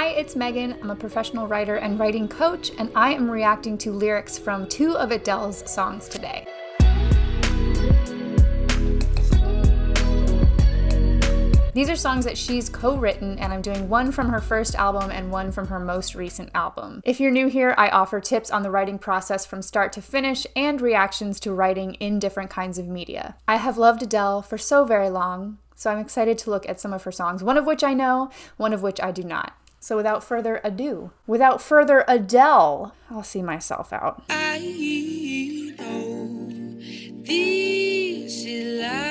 Hi, it's Megan. I'm a professional writer and writing coach, and I am reacting to lyrics from 2 of Adele's songs today. These are songs that she's co-written, and I'm doing one from her first album and one from her most recent album. If you're new here, I offer tips on the writing process from start to finish and reactions to writing in different kinds of media. I have loved Adele for so very long, so I'm excited to look at some of her songs, one of which I know, one of which I do not. So without further ado, without further Adele, I'll see myself out. I know this is life.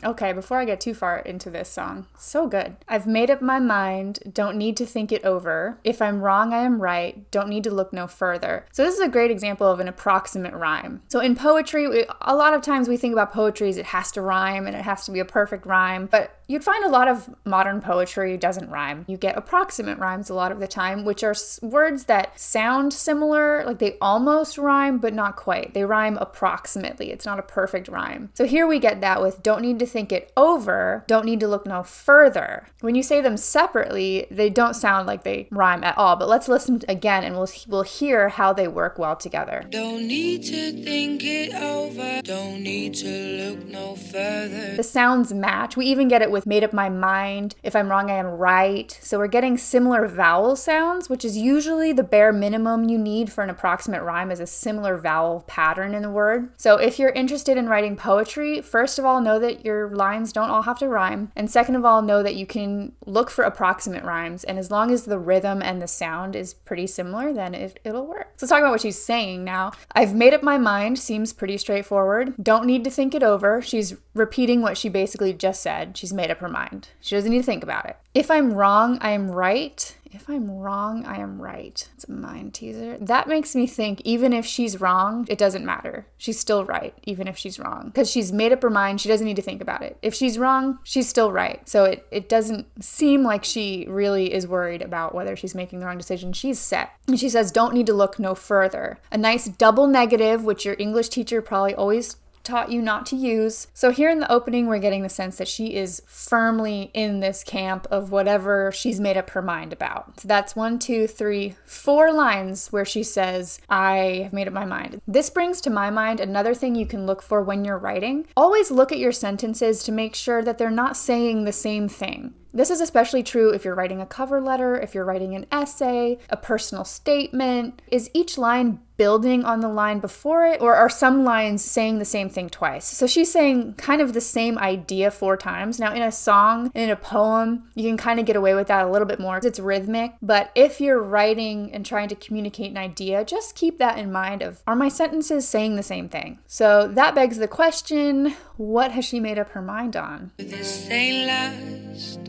Okay, before I get too far into this song, so good. I've made up my mind, don't need to think it over. If I'm wrong, I am right, don't need to look no further. So this is a great example of an approximate rhyme. So in poetry, a lot of times we think about poetry as it has to rhyme and it has to be a perfect rhyme, but you'd find a lot of modern poetry doesn't rhyme. You get approximate rhymes a lot of the time, which are words that sound similar, like they almost rhyme, but not quite. They rhyme approximately. It's not a perfect rhyme. So here we get that with don't need to think it over, don't need to look no further. When you say them separately, they don't sound like they rhyme at all, but let's listen again and we'll hear how they work well together. Don't need to think it over, don't need to look no further. The sounds match. We even get it with made up my mind. If I'm wrong, I am right. So we're getting similar vowel sounds, which is usually the bare minimum you need for an approximate rhyme, is a similar vowel pattern in the word. So if you're interested in writing poetry, first of all, know that your lines don't all have to rhyme. And second of all, know that you can look for approximate rhymes. And as long as the rhythm and the sound is pretty similar, then it'll work. So let's talk about what she's saying now. I've made up my mind seems pretty straightforward. Don't need to think it over. She's repeating what she basically just said. She's made up her mind. She doesn't need to think about it. If I'm wrong, I am right. If I'm wrong, I am right. It's a mind teaser. That makes me think even if she's wrong, it doesn't matter. She's still right, even if she's wrong. Because she's made up her mind, she doesn't need to think about it. If she's wrong, she's still right. So it doesn't seem like she really is worried about whether she's making the wrong decision. She's set. And she says, don't need to look no further. A nice double negative, which your English teacher probably always taught you not to use. So here in the opening, we're getting the sense that she is firmly in this camp of whatever she's made up her mind about. So that's 1, 2, 3, 4 lines where she says, I have made up my mind. This brings to my mind another thing you can look for when you're writing. Always look at your sentences to make sure that they're not saying the same thing. This is especially true if you're writing a cover letter, if you're writing an essay, a personal statement. Is each line building on the line before it, or are some lines saying the same thing twice? So she's saying kind of the same idea 4 times. Now in a song, in a poem, you can kind of get away with that a little bit more. It's rhythmic, but if you're writing and trying to communicate an idea, just keep that in mind of, are my sentences saying the same thing? So that begs the question, what has she made up her mind on? This ain't last.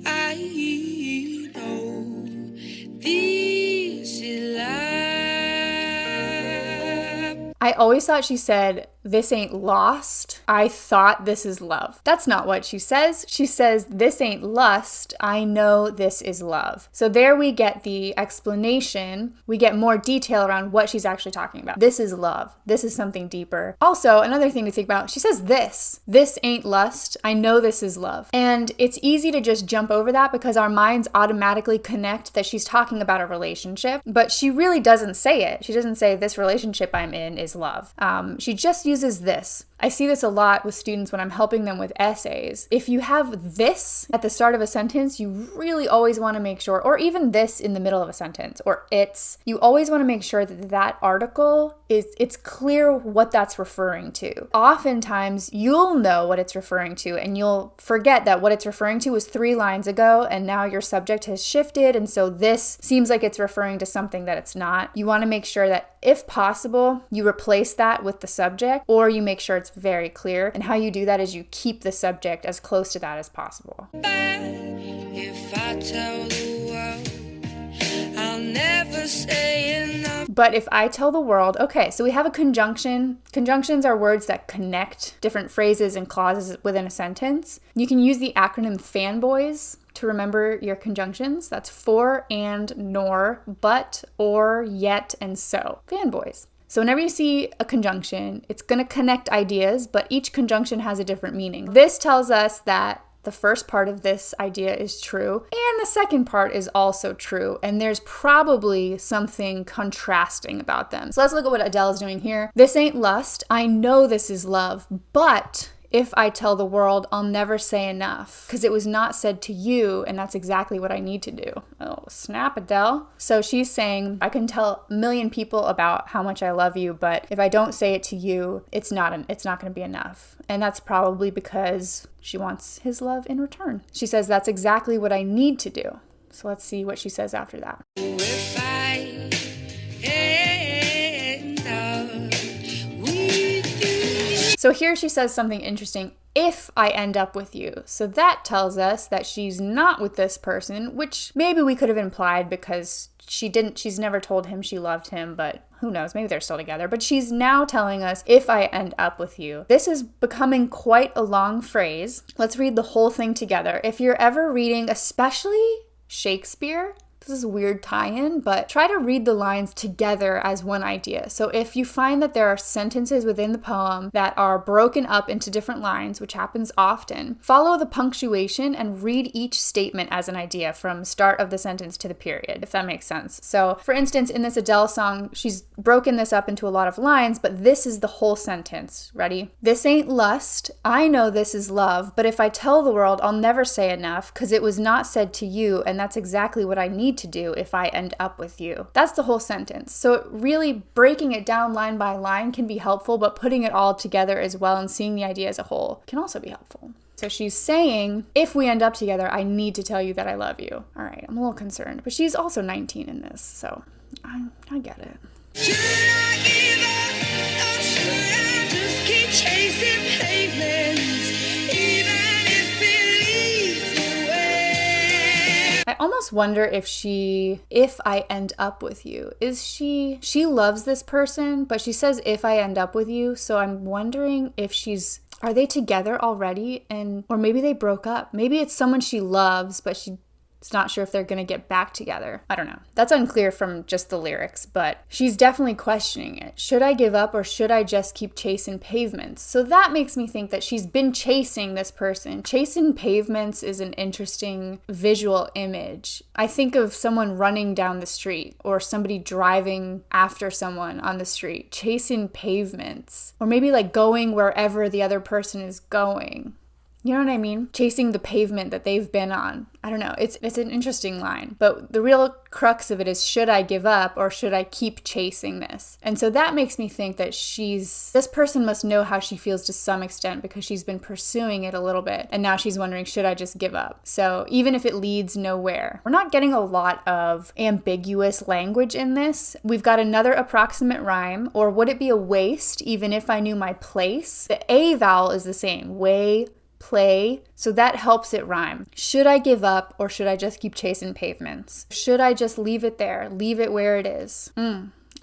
I know this is life. I always thought she said, this ain't lost. I thought this is love. That's not what she says. She says, this ain't lust. I know this is love. So there we get the explanation. We get more detail around what she's actually talking about. This is love. This is something deeper. Also, another thing to think about, she says this. This ain't lust. I know this is love. And it's easy to just jump over that because our minds automatically connect that she's talking about a relationship, but she really doesn't say it. She doesn't say this relationship I'm in is love. She just uses this. I see this a lot with students when I'm helping them with essays. If you have this at the start of a sentence, you really always want to make sure, or even this in the middle of a sentence, or it's, you always want to make sure that that article it's clear what that's referring to. Oftentimes, you'll know what it's referring to, and you'll forget that what it's referring to was 3 lines ago, and now your subject has shifted, and so this seems like it's referring to something that it's not. You want to make sure that, if possible, you replace that with the subject, or you make sure it's very clear. And how you do that is you keep the subject as close to that as possible. If I tell the world, I'll never say enough. But if I tell the world, okay, so we have a conjunction. Conjunctions are words that connect different phrases and clauses within a sentence. You can use the acronym FANBOYS to remember your conjunctions. That's for, and, nor, but, or, yet, and so. Fanboys. So whenever you see a conjunction, it's going to connect ideas, but each conjunction has a different meaning. This tells us that The first part of this idea is true, and the second part is also true, and there's probably something contrasting about them. So let's look at what Adele is doing here. This ain't lust. I know this is love, but if I tell the world, I'll never say enough, because it was not said to you, and that's exactly what I need to do. Oh, snap, Adele. So she's saying, I can tell a million people about how much I love you, but if I don't say it to you, it's not going to be enough. And that's probably because she wants his love in return. She says, that's exactly what I need to do. So let's see what she says after that. If I end up with you. So here she says something interesting. If I end up with you. So that tells us that she's not with this person, which maybe we could have implied because she's never told him she loved him, but who knows, maybe they're still together. But she's now telling us, if I end up with you. This is becoming quite a long phrase. Let's read the whole thing together. If you're ever reading, especially Shakespeare, this is a weird tie-in, but try to read the lines together as one idea. So if you find that there are sentences within the poem that are broken up into different lines, which happens often, follow the punctuation and read each statement as an idea from start of the sentence to the period, if that makes sense. So for instance, in this Adele song, she's broken this up into a lot of lines, but this is the whole sentence. Ready? This ain't lust. I know this is love, but if I tell the world, I'll never say enough, because it was not said to you, and that's exactly what I need to do if I end up with you. That's the whole sentence. So really breaking it down line by line can be helpful, but putting it all together as well and seeing the idea as a whole can also be helpful. So she's saying, if we end up together, I need to tell you that I love you. All right, I'm a little concerned, but she's also 19 in this, so I get it. Should I give up or should I just keep chasing pavements, even if it leads nowhere? I almost wonder if I end up with you, she loves this person, but she says if I end up with you, so I'm wondering if are they together already, or maybe they broke up. Maybe it's someone she loves, but she's not sure if they're going to get back together. I don't know. That's unclear from just the lyrics, but she's definitely questioning it. Should I give up or should I just keep chasing pavements? So that makes me think that she's been chasing this person. Chasing pavements is an interesting visual image. I think of someone running down the street or somebody driving after someone on the street, chasing pavements, or maybe like going wherever the other person is going. You know what I mean? Chasing the pavement that they've been on. I don't know. It's an interesting line. But the real crux of it is, should I give up or should I keep chasing this? And so that makes me think that this person must know how she feels to some extent because she's been pursuing it a little bit. And now she's wondering, should I just give up? So even if it leads nowhere, we're not getting a lot of ambiguous language in this. We've got another approximate rhyme, or would it be a waste even if I knew my place? The A vowel is the same. Way, play, so that helps it rhyme. Should I give up or should I just keep chasing pavements? Should I just leave it there, leave it where it is?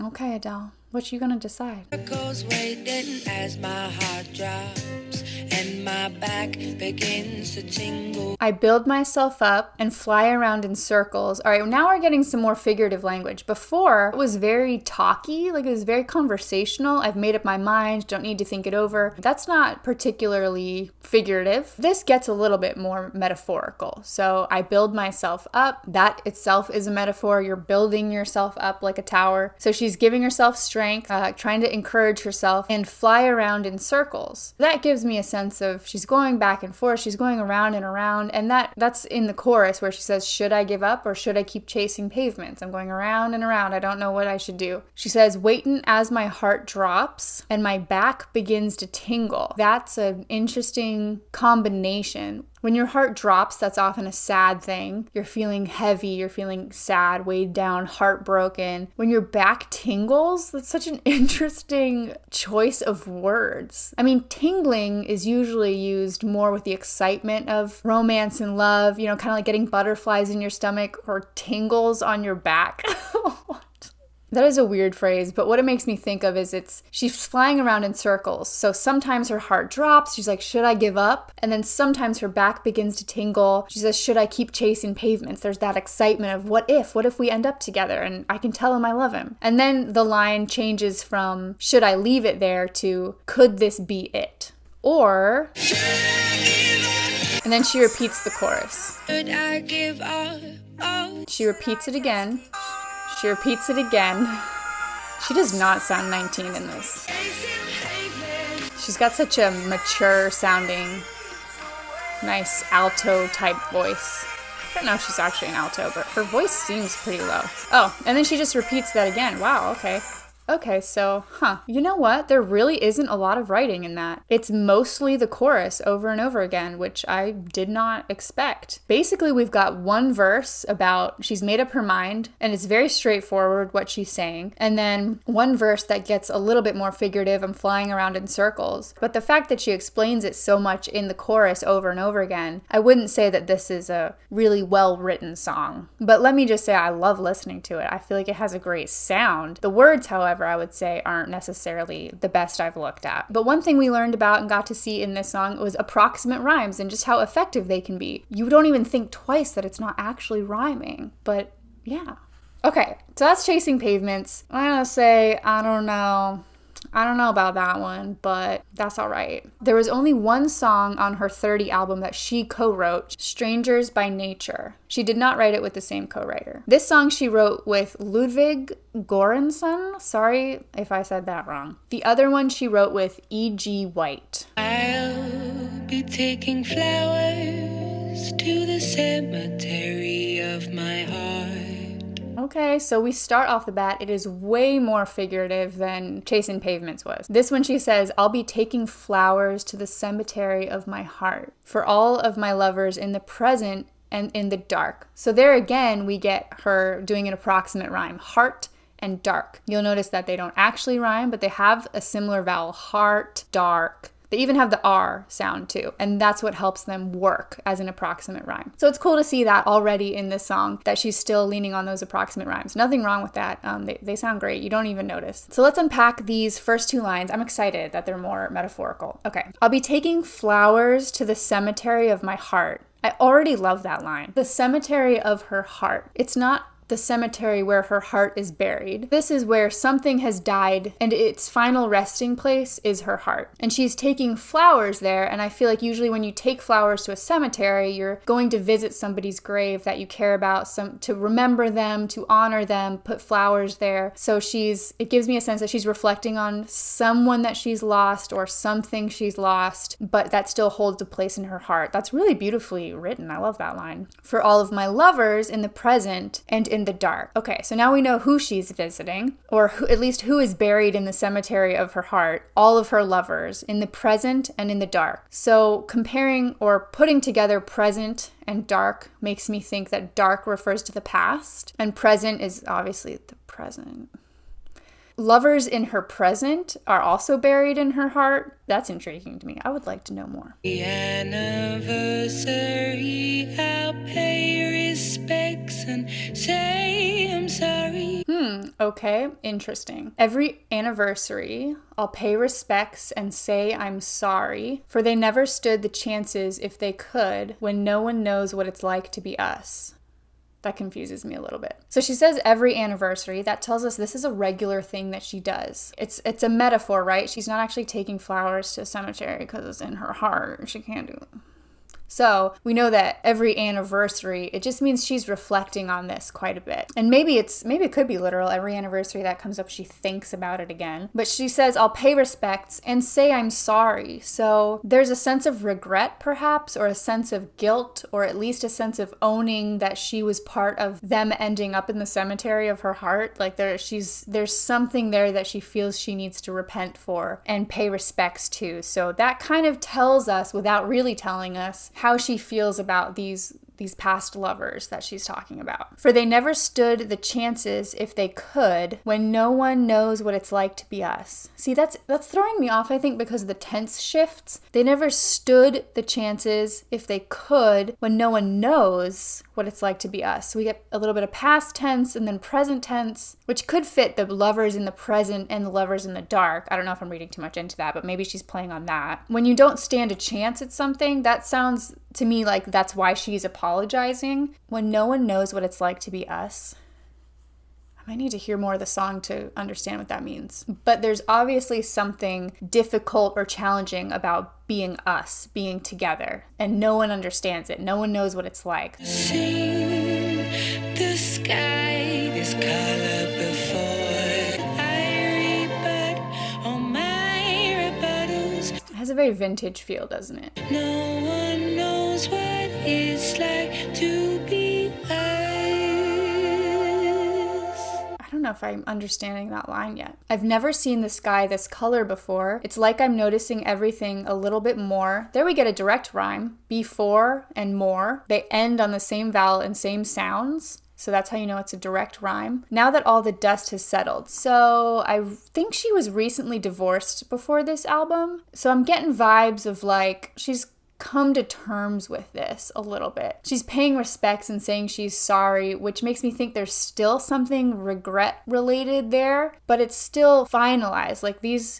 Okay, Adele, what you gonna decide? Goes waiting as my heart drops and my back begins to tingle. I build myself up and fly around in circles. All right, now we're getting some more figurative language. Before, it was very talky, like it was very conversational. I've made up my mind, don't need to think it over. That's not particularly figurative. This gets a little bit more metaphorical. So I build myself up. That itself is a metaphor. You're building yourself up like a tower. So she's giving herself strength, trying to encourage herself, and fly around in circles. That gives me a sense of she's going back and forth, she's going around and around, and that's in the chorus where she says, should I give up or should I keep chasing pavements? I'm going around and around, I don't know what I should do. She says, waiting as my heart drops and my back begins to tingle. That's an interesting combination. When your heart drops, that's often a sad thing. You're feeling heavy, you're feeling sad, weighed down, heartbroken. When your back tingles, that's such an interesting choice of words. I mean, tingling is usually used more with the excitement of romance and love, kind of like getting butterflies in your stomach or tingles on your back. That is a weird phrase, but what it makes me think of is she's flying around in circles. So sometimes her heart drops. She's like, should I give up? And then sometimes her back begins to tingle. She says, should I keep chasing pavements? There's that excitement of what if we end up together and I can tell him I love him. And then the line changes from should I leave it there to could this be it? Or And then she repeats the chorus. Should I give up? Oh. She repeats it again. She repeats it again. She does not sound 19 in this. She's got such a mature sounding, nice alto type voice. I don't know if she's actually an alto, but her voice seems pretty low. Oh, and then she just repeats that again. Wow, okay. Okay, so, you know what? There really isn't a lot of writing in that. It's mostly the chorus over and over again, which I did not expect. Basically, we've got one verse about she's made up her mind, and it's very straightforward what she's saying, and then one verse that gets a little bit more figurative and flying around in circles. But the fact that she explains it so much in the chorus over and over again, I wouldn't say that this is a really well-written song. But let me just say I love listening to it. I feel like it has a great sound. The words, however, I would say aren't necessarily the best I've looked at. But one thing we learned about and got to see in this song was approximate rhymes and just how effective they can be. You don't even think twice that it's not actually rhyming, but yeah. Okay, so that's Chasing Pavements. I'm gonna say, I don't know about that one, but that's all right. There was only one song on her 30 album that she co-wrote, Strangers by Nature. She did not write it with the same co-writer. This song she wrote with Ludwig Göransson. Sorry if I said that wrong. The other one she wrote with E.G. White. I'll be taking flowers to the cemetery of my heart. Okay, so we start off the bat. It is way more figurative than Chasing Pavements was. This one she says, I'll be taking flowers to the cemetery of my heart for all of my lovers in the present and in the dark. So there again, we get her doing an approximate rhyme, heart and dark. You'll notice that they don't actually rhyme, but they have a similar vowel, heart, dark. They even have the R sound too, and that's what helps them work as an approximate rhyme. So it's cool to see that already in this song, that she's still leaning on those approximate rhymes. Nothing wrong with that. They sound great. You don't even notice. So let's unpack these first two lines. I'm excited that they're more metaphorical. Okay. I'll be taking flowers to the cemetery of my heart. I already love that line. The cemetery of her heart. It's not the cemetery where her heart is buried. This is where something has died and its final resting place is her heart. And she's taking flowers there, and I feel like usually when you take flowers to a cemetery, you're going to visit somebody's grave that you care about, to remember them, to honor them, put flowers there. So it gives me a sense that she's reflecting on someone that she's lost or something she's lost, but that still holds a place in her heart. That's really beautifully written. I love that line. For all of my lovers in the present and in the dark. Okay, so now we know who she's visiting, or at least who is buried in the cemetery of her heart, all of her lovers in the present and in the dark. So comparing or putting together present and dark makes me think that dark refers to the past, and present is obviously the present. Lovers in her present are also buried in her heart. That's intriguing to me. I would like to know more. The anniversary, I'll pay respects and say I'm sorry. Okay, interesting. Every anniversary, I'll pay respects and say I'm sorry, for they never stood the chances if they could, when no one knows what it's like to be us. That confuses me a little bit. So she says every anniversary. That tells us this is a regular thing that she does. It's a metaphor, right? She's not actually taking flowers to a cemetery because it's in her heart. She can't do it. So we know that every anniversary, it just means she's reflecting on this quite a bit. And maybe it could be literal. Every anniversary that comes up, she thinks about it again. But she says, I'll pay respects and say I'm sorry. So there's a sense of regret, perhaps, or a sense of guilt, or at least a sense of owning that she was part of them ending up in the cemetery of her heart. Like there's something there that she feels she needs to repent for and pay respects to. So that kind of tells us, without really telling us, how she feels about these past lovers that she's talking about. For they never stood the chances if they could, when no one knows what it's like to be us. See, that's throwing me off, I think, because the tense shifts. They never stood the chances if they could, when no one knows what it's like to be us. So we get a little bit of past tense and then present tense, which could fit the lovers in the present and the lovers in the dark. I don't know if I'm reading too much into that, but maybe she's playing on that. When you don't stand a chance at something, that sounds to me like that's why she's apologizing. When no one knows what it's like to be us. I'm I need to hear more of the song to understand what that means. But there's obviously something difficult or challenging about being us, being together. And no one understands it. No one knows what it's like. Seen the sky this color before. I rebut on my rebuttals. It has a very vintage feel, doesn't it? No one knows what it's like to be us. I don't know if I'm understanding that line yet. I've never seen the sky this color before. It's like I'm noticing everything a little bit more. There we get a direct rhyme. Before and more. They end on the same vowel and same sounds. So that's how you know it's a direct rhyme. Now that all the dust has settled. So I think she was recently divorced before this album. So I'm getting vibes of like she's come to terms with this a little bit. She's paying respects and saying she's sorry, which makes me think there's still something regret related there, but it's still finalized. Like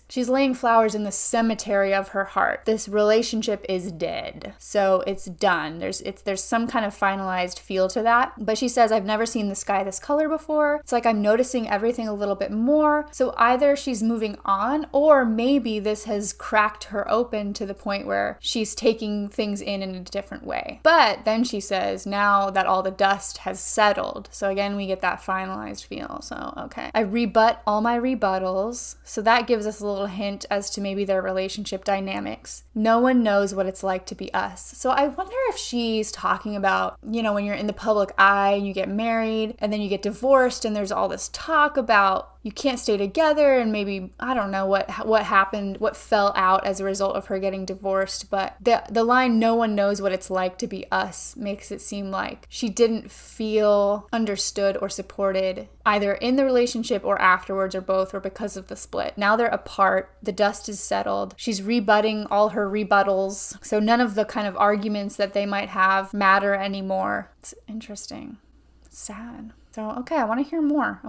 she's laying flowers in the cemetery of her heart. This relationship is dead. So it's done. There's some kind of finalized feel to that. But she says, I've never seen the sky this color before. It's like I'm noticing everything a little bit more. So either she's moving on, or maybe this has cracked her open to the point where she's taking things in a different way. But then she says, now that all the dust has settled. So again, we get that finalized feel. So, okay. I rebut all my rebuttals. So that gives us a little hint as to maybe their relationship dynamics. No one knows what it's like to be us. So I wonder if she's talking about, you know, when you're in the public eye and you get married and then you get divorced and there's all this talk about you can't stay together, and maybe, I don't know what happened, what fell out as a result of her getting divorced, but the line, no one knows what it's like to be us, makes it seem like she didn't feel understood or supported either in the relationship or afterwards or both, or because of the split. Now they're apart, the dust is settled, she's rebutting all her rebuttals, so none of the kind of arguments that they might have matter anymore. It's interesting. It's sad. So, okay, I want to hear more.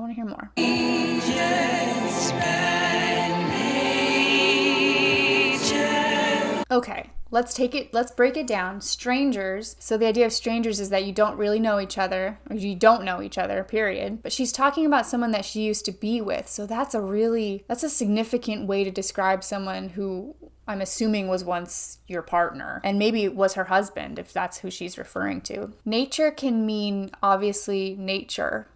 Okay, let's break it down. Strangers. So the idea of strangers is that you don't really know each other, or you don't know each other, period. But she's talking about someone that she used to be with. So that's a significant way to describe someone who I'm assuming was once your partner, and maybe it was her husband, if that's who she's referring to. Nature can mean, obviously, nature.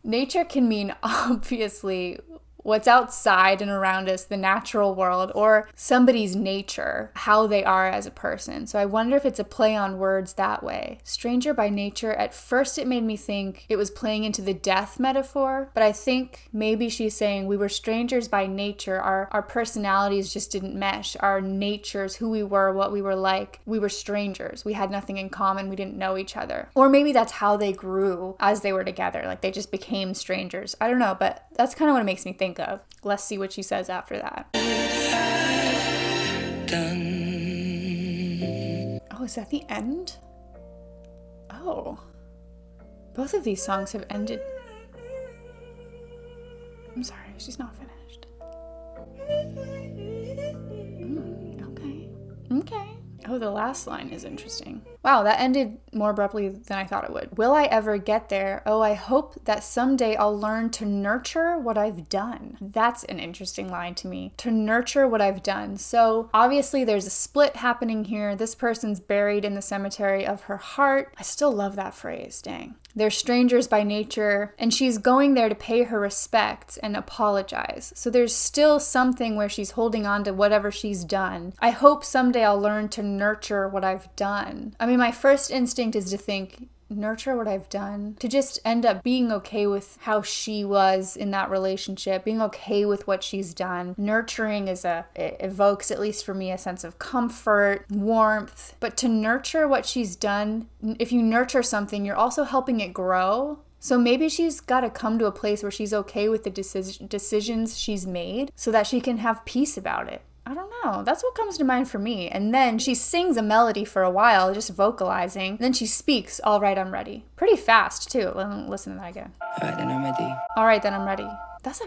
Nature can mean, obviously, what's outside and around us, the natural world, or somebody's nature, how they are as a person. So I wonder if it's a play on words that way. Stranger by nature, at first it made me think it was playing into the death metaphor, but I think maybe she's saying we were strangers by nature. Our personalities just didn't mesh. Our natures, who we were, what we were like, we were strangers. We had nothing in common. We didn't know each other. Or maybe that's how they grew as they were together. Like they just became strangers. I don't know, but that's kind of what it makes me think of. Let's see what she says after that. Oh, is that the end? Oh. Both of these songs have ended. I'm sorry, she's not finished. Okay. Oh, the last line is interesting. Wow, that ended more abruptly than I thought it would. Will I ever get there? Oh, I hope that someday I'll learn to nurture what I've done. That's an interesting line to me. To nurture what I've done. So obviously there's a split happening here. This person's buried in the cemetery of her heart. I still love that phrase, dang. They're strangers by nature, and she's going there to pay her respects and apologize. So there's still something where she's holding on to whatever she's done. I hope someday I'll learn to nurture what I've done. I mean, my first instinct is to think, nurture what I've done, to just end up being okay with how she was in that relationship, being okay with what she's done. Nurturing it evokes, at least for me, a sense of comfort, warmth, but to nurture what she's done, if you nurture something, you're also helping it grow. So maybe she's got to come to a place where she's okay with the decisions she's made so that she can have peace about it. I don't know. That's what comes to mind for me. And then she sings a melody for a while, just vocalizing. Then she speaks, all right, I'm ready. Pretty fast, too. Listen to that again. All right, then I'm ready. All right, then I'm ready. That's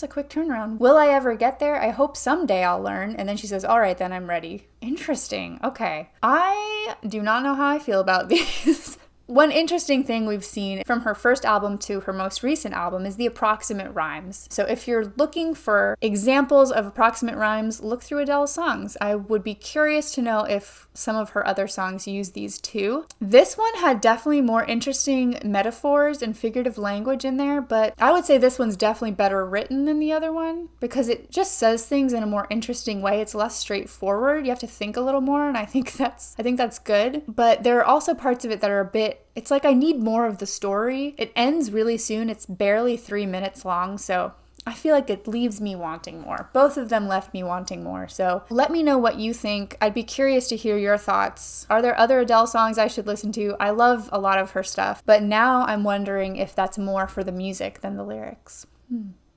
a quick turnaround. Will I ever get there? I hope someday I'll learn. And then she says, all right, then I'm ready. Interesting. Okay. I do not know how I feel about these. One interesting thing we've seen from her first album to her most recent album is the approximate rhymes. So if you're looking for examples of approximate rhymes, look through Adele's songs. I would be curious to know if some of her other songs use these too. This one had definitely more interesting metaphors and figurative language in there, but I would say this one's definitely better written than the other one because it just says things in a more interesting way. It's less straightforward. You have to think a little more, and I think that's good. But there are also parts of it that are a bit, it's like I need more of the story. It ends really soon. It's barely 3 minutes long, so I feel like it leaves me wanting more. Both of them left me wanting more. So let me know what you think. I'd be curious to hear your thoughts. Are there other Adele songs I should listen to? I love a lot of her stuff, but now I'm wondering if that's more for the music than the lyrics.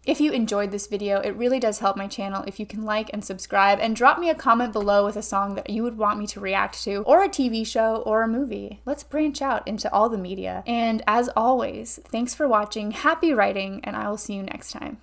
If you enjoyed this video, it really does help my channel if you can like and subscribe and drop me a comment below with a song that you would want me to react to, or a TV show or a movie. Let's branch out into all the media. And as always, thanks for watching, happy writing, and I will see you next time.